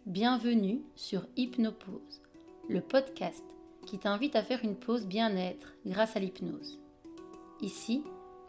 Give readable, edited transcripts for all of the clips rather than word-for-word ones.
Bienvenue sur Hypnopause, le podcast qui t'invite à faire une pause bien-être grâce à l'hypnose. Ici,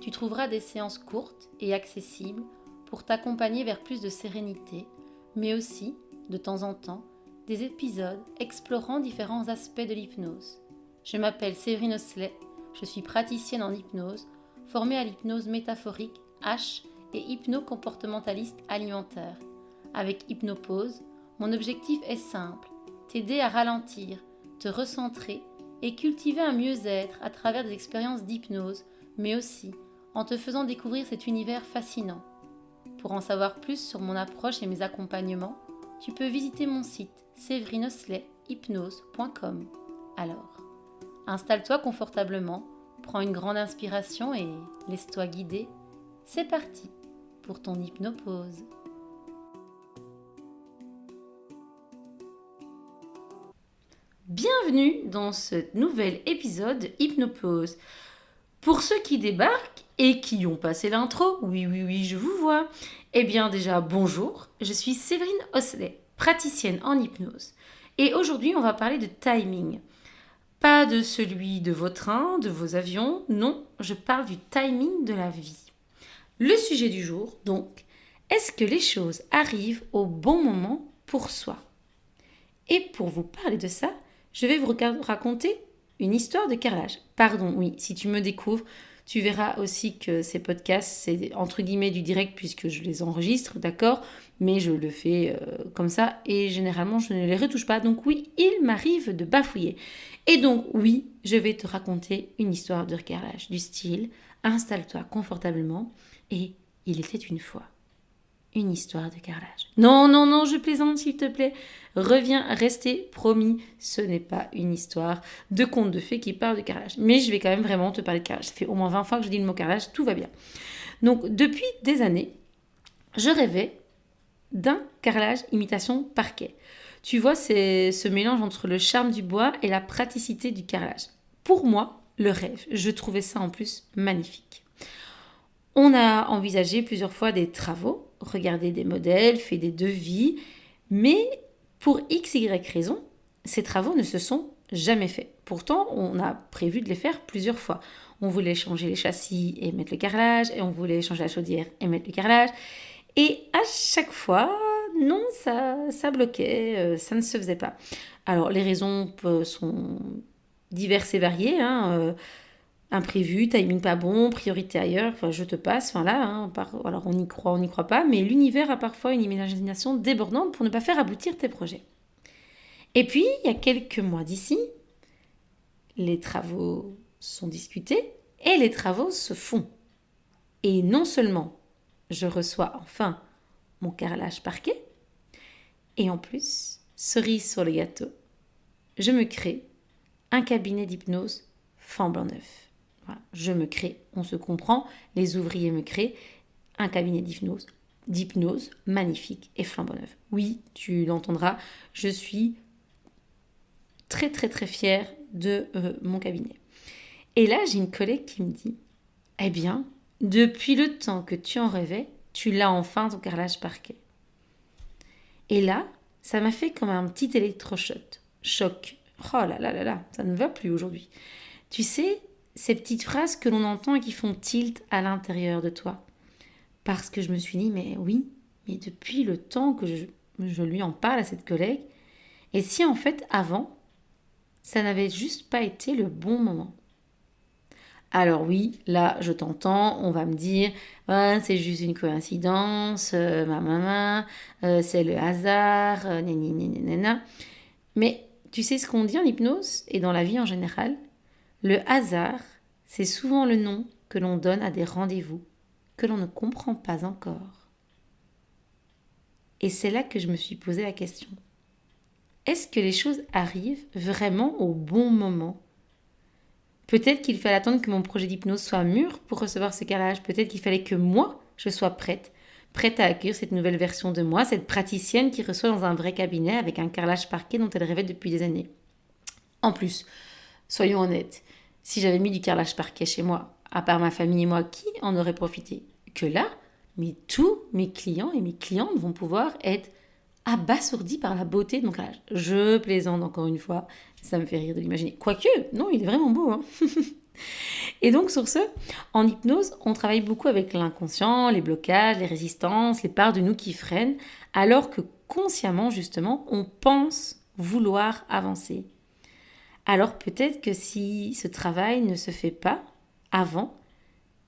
tu trouveras des séances courtes et accessibles pour t'accompagner vers plus de sérénité, mais aussi, de temps en temps, des épisodes explorant différents aspects de l'hypnose. Je m'appelle Séverine Osselet, je suis praticienne en hypnose, formée à l'hypnose métaphorique H et hypno-comportementaliste alimentaire. Avec Hypnopause, mon objectif est simple, t'aider à ralentir, te recentrer et cultiver un mieux-être à travers des expériences d'hypnose, mais aussi en te faisant découvrir cet univers fascinant. Pour en savoir plus sur mon approche et mes accompagnements, tu peux visiter mon site severineoslethypnose.com. Alors, installe-toi confortablement, prends une grande inspiration et laisse-toi guider. C'est parti pour ton hypnopause. Bienvenue dans ce nouvel épisode de Hypnopause. Pour ceux qui débarquent et qui ont passé l'intro, oui, je vous vois. Eh bien déjà, bonjour, je suis Séverine Osselet, praticienne en hypnose. Et aujourd'hui, on va parler de timing. Pas de celui de vos trains, de vos avions, non, je parle du timing de la vie. Le sujet du jour, donc, est-ce que les choses arrivent au bon moment pour soi ? Et pour vous parler de ça, je vais vous raconter une histoire de carrelage. Pardon, oui, si tu me découvres, tu verras aussi que ces podcasts, c'est entre guillemets du direct puisque je les enregistre, d'accord ? Mais je le fais comme ça et généralement, je ne les retouche pas. Donc oui, il m'arrive de bafouiller. Et donc oui, je vais te raconter une histoire de carrelage du style « Installe-toi confortablement » et « Il était une fois ». Une histoire de carrelage. Non, je plaisante s'il te plaît. Reviens, restez, promis, ce n'est pas une histoire de conte de fées qui parle de carrelage. Mais je vais quand même vraiment te parler de carrelage. Ça fait au moins 20 fois que je dis le mot carrelage, tout va bien. Donc, depuis des années, je rêvais d'un carrelage imitation parquet. Tu vois, c'est ce mélange entre le charme du bois et la praticité du carrelage. Pour moi, le rêve. Je trouvais ça en plus magnifique. On a envisagé plusieurs fois des travaux, regardé des modèles, fait des devis, mais pour XY raison, ces travaux ne se sont jamais faits. Pourtant, on a prévu de les faire plusieurs fois. On voulait changer les châssis et mettre le carrelage, et on voulait changer la chaudière et mettre le carrelage. Et à chaque fois, non, ça bloquait, ça ne se faisait pas. Alors, les raisons sont diverses et variées, imprévu, timing pas bon, priorité ailleurs, enfin je te passe, enfin là, alors on y croit pas, mais l'univers a parfois une imagination débordante pour ne pas faire aboutir tes projets. Et puis, il y a quelques mois d'ici, les travaux sont discutés et les travaux se font. Et non seulement je reçois enfin mon carrelage parquet, et en plus, cerise sur le gâteau, je me crée un cabinet d'hypnose flambant neuf. Voilà, je me crée, on se comprend, les ouvriers me créent un cabinet d'hypnose magnifique et flambant neuf. Oui, tu l'entendras, je suis très fière de mon cabinet. Et là, j'ai une collègue qui me dit, eh bien, depuis le temps que tu en rêvais, tu l'as enfin ton carrelage parquet. Et là, ça m'a fait comme un petit électrochoc. Oh là, ça ne va plus aujourd'hui. Tu sais, ces petites phrases que l'on entend et qui font tilt à l'intérieur de toi. Parce que je me suis dit, mais depuis le temps que je lui en parle à cette collègue, et si en fait, avant, ça n'avait juste pas été le bon moment. Alors oui, là, je t'entends, on va me dire, c'est juste une coïncidence, c'est le hasard, nanana. Mais tu sais ce qu'on dit en hypnose et dans la vie en général ? Le hasard, c'est souvent le nom que l'on donne à des rendez-vous que l'on ne comprend pas encore. Et c'est là que je me suis posé la question. Est-ce que les choses arrivent vraiment au bon moment ? Peut-être qu'il fallait attendre que mon projet d'hypnose soit mûr pour recevoir ce carrelage. Peut-être qu'il fallait que moi, je sois prête à accueillir cette nouvelle version de moi, cette praticienne qui reçoit dans un vrai cabinet avec un carrelage parquet dont elle rêvait depuis des années. En plus, soyons honnêtes, si j'avais mis du carrelage parquet chez moi, à part ma famille et moi, qui en aurait profité ? Que là, tous mes clients et mes clientes vont pouvoir être abasourdi par la beauté de mon carrelage. Je plaisante encore une fois, ça me fait rire de l'imaginer. Quoique, non, il est vraiment beau. Hein. Et donc sur ce, en hypnose, on travaille beaucoup avec l'inconscient, les blocages, les résistances, les parts de nous qui freinent, alors que consciemment, justement, on pense vouloir avancer. Alors peut-être que si ce travail ne se fait pas avant,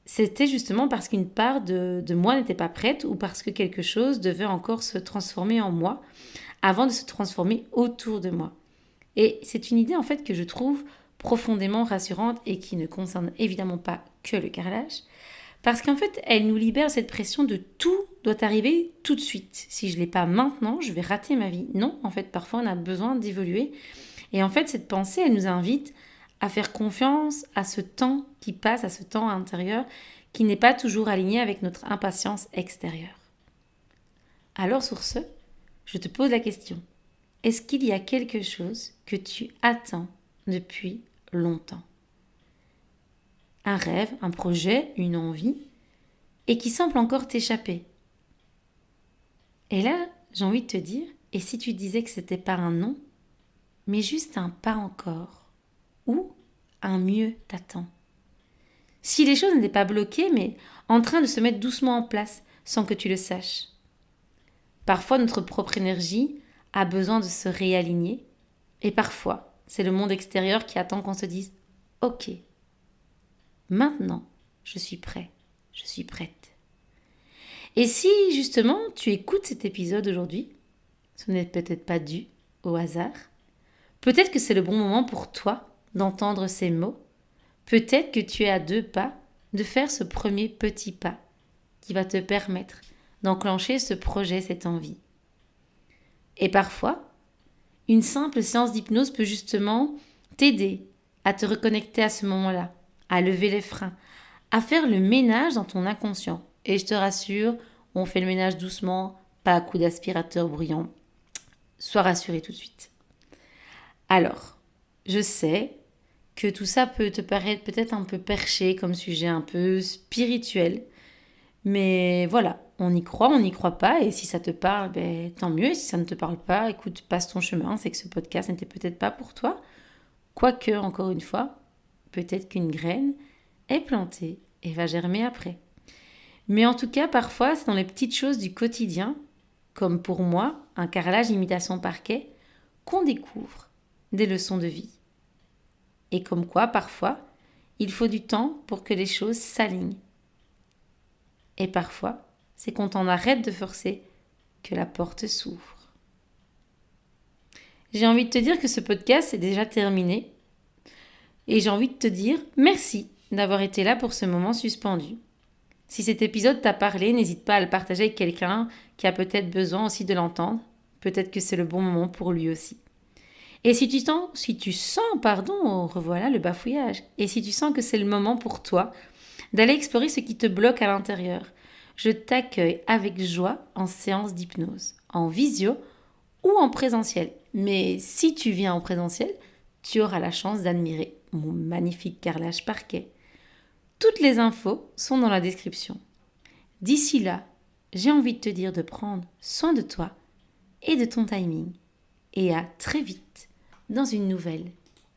c'était justement parce qu'une part de moi n'était pas prête ou parce que quelque chose devait encore se transformer en moi avant de se transformer autour de moi. Et c'est une idée en fait que je trouve profondément rassurante et qui ne concerne évidemment pas que le carrelage, parce qu'en fait elle nous libère de cette pression de tout doit arriver tout de suite. Si je ne l'ai pas maintenant, je vais rater ma vie. Non, en fait parfois on a besoin d'évoluer. Et en fait cette pensée elle nous invite à faire confiance à ce temps qui passe, à ce temps intérieur qui n'est pas toujours aligné avec notre impatience extérieure. Alors sur ce, je te pose la question. Est-ce qu'il y a quelque chose que tu attends depuis longtemps? Un rêve, un projet, une envie, et qui semble encore t'échapper. Et là, j'ai envie de te dire, et si tu disais que c'était pas un non, mais juste un pas encore, ou un mieux t'attend? Si les choses n'étaient pas bloquées, mais en train de se mettre doucement en place, sans que tu le saches. Parfois, notre propre énergie a besoin de se réaligner, et parfois, c'est le monde extérieur qui attend qu'on se dise « Ok, maintenant, je suis prêt, je suis prête. » Et si, justement, tu écoutes cet épisode aujourd'hui, ce n'est peut-être pas dû au hasard, peut-être que c'est le bon moment pour toi d'entendre ces mots, peut-être que tu es à 2 pas de faire ce premier petit pas qui va te permettre d'enclencher ce projet, cette envie. Et parfois, une simple séance d'hypnose peut justement t'aider à te reconnecter à ce moment-là, à lever les freins, à faire le ménage dans ton inconscient. Et je te rassure, on fait le ménage doucement, pas à coups d'aspirateur bruyant. Sois rassuré tout de suite. Alors, je sais que tout ça peut te paraître peut-être un peu perché comme sujet, un peu spirituel. Mais voilà, on y croit, on n'y croit pas, et si ça te parle, ben, tant mieux. Et si ça ne te parle pas, écoute, passe ton chemin, c'est que ce podcast n'était peut-être pas pour toi. Quoique, encore une fois, peut-être qu'une graine est plantée et va germer après. Mais en tout cas, parfois, c'est dans les petites choses du quotidien, comme pour moi, un carrelage imitation parquet, qu'on découvre des leçons de vie. Et comme quoi, parfois, il faut du temps pour que les choses s'alignent. Et parfois, c'est quand on arrête de forcer que la porte s'ouvre. J'ai envie de te dire que ce podcast est déjà terminé. Et j'ai envie de te dire merci d'avoir été là pour ce moment suspendu. Si cet épisode t'a parlé, n'hésite pas à le partager avec quelqu'un qui a peut-être besoin aussi de l'entendre. Peut-être que c'est le bon moment pour lui aussi. Et si tu sens, revoilà le bafouillage. Et si tu sens que c'est le moment pour toi d'aller explorer ce qui te bloque à l'intérieur, je t'accueille avec joie en séance d'hypnose, en visio ou en présentiel. Mais si tu viens en présentiel, tu auras la chance d'admirer mon magnifique carrelage parquet. Toutes les infos sont dans la description. D'ici là, j'ai envie de te dire de prendre soin de toi et de ton timing. Et à très vite dans une nouvelle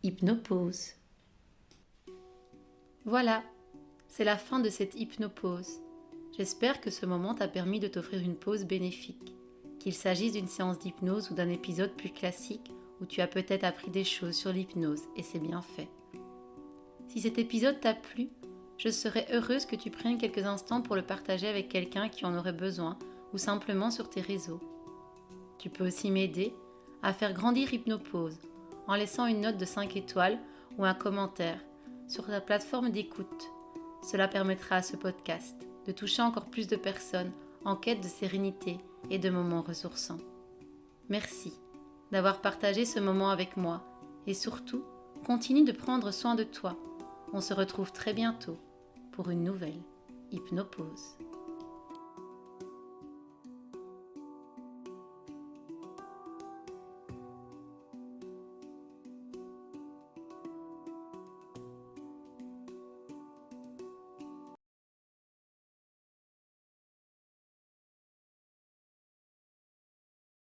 hypnopause. Voilà, c'est la fin de cette hypnopause. J'espère que ce moment t'a permis de t'offrir une pause bénéfique, qu'il s'agisse d'une séance d'hypnose ou d'un épisode plus classique où tu as peut-être appris des choses sur l'hypnose et c'est bien fait. Si cet épisode t'a plu, je serais heureuse que tu prennes quelques instants pour le partager avec quelqu'un qui en aurait besoin ou simplement sur tes réseaux. Tu peux aussi m'aider à faire grandir Hypnopause en laissant une note de 5 étoiles ou un commentaire sur ta plateforme d'écoute. Cela permettra à ce podcast de toucher encore plus de personnes en quête de sérénité et de moments ressourçants. Merci d'avoir partagé ce moment avec moi et surtout, continue de prendre soin de toi. On se retrouve très bientôt pour une nouvelle Hypnopause.